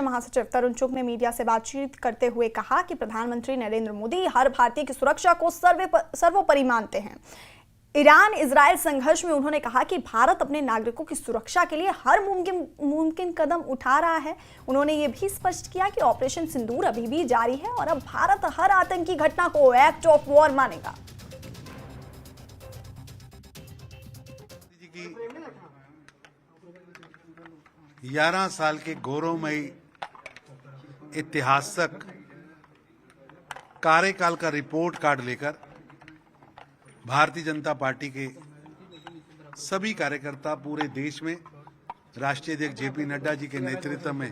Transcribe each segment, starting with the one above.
महासचिव तरुण चुग ने मीडिया से बातचीत करते हुए कहा कि प्रधानमंत्री नरेंद्र मोदी हर भारतीय की सुरक्षा को सर्वोपरि मानते हैं। ईरान इजरायल संघर्ष में उन्होंने कहा कि भारत अपने नागरिकों की सुरक्षा के लिए हर मुमकिन कदम उठा रहा है। उन्होंने ये भी स्पष्ट किया कि ऑपरेशन सिंदूर अभी भी जारी है और अब भारत हर आतंकी घटना को एक्ट ऑफ वॉर मानेगा। 11 साल के गौरवमयी ऐतिहासिक कार्यकाल का रिपोर्ट कार्ड लेकर भारतीय जनता पार्टी के सभी कार्यकर्ता पूरे देश में राष्ट्रीय अध्यक्ष जेपी नड्डा जी के नेतृत्व में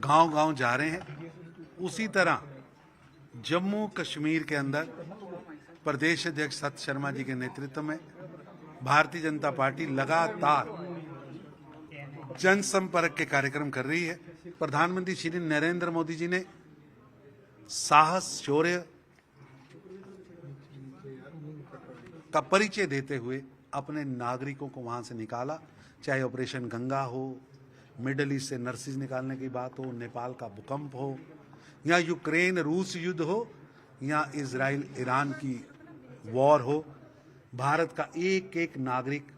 गांव-गांव जा रहे हैं। उसी तरह जम्मू कश्मीर के अंदर प्रदेश अध्यक्ष सत शर्मा जी के नेतृत्व में भारतीय जनता पार्टी लगातार जनसंपर्क के कार्यक्रम कर रही है। प्रधानमंत्री श्री नरेंद्र मोदी जी ने साहस शौर्य का परिचय देते हुए अपने नागरिकों को वहां से निकाला, चाहे ऑपरेशन गंगा हो, मिडल ईस्ट से नर्सिस निकालने की बात हो, नेपाल का भूकंप हो, या यूक्रेन रूस युद्ध हो, या इजराइल ईरान की वॉर हो। भारत का एक एक नागरिक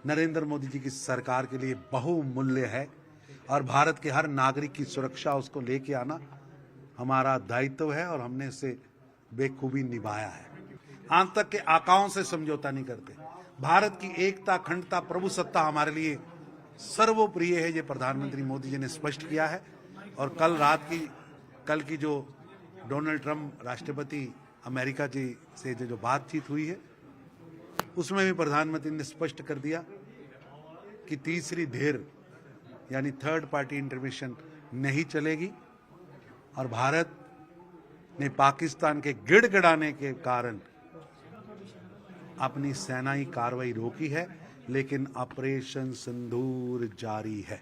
नरेंद्र मोदी जी की सरकार के लिए बहुमूल्य है और भारत के हर नागरिक की सुरक्षा उसको लेके आना हमारा दायित्व है और हमने इसे बेखूबी निभाया है। आतंक के आकाओं से समझौता नहीं करते। भारत की एकता, अखंडता, प्रभुसत्ता हमारे लिए सर्वोप्रिय है। ये प्रधानमंत्री मोदी जी ने स्पष्ट किया है। और कल की जो डोनाल्ड ट्रंप राष्ट्रपति अमेरिका जी से जो बातचीत हुई है उसमें भी प्रधानमंत्री ने स्पष्ट कर दिया कि तीसरी धਿਰ यानी थर्ड पार्टी इंटरवेंशन नहीं चलेगी और भारत ने पाकिस्तान के गिड़गिड़ाने के कारण अपनी सेनाई कार्रवाई रोकी है, लेकिन ऑपरेशन सिंदूर जारी है।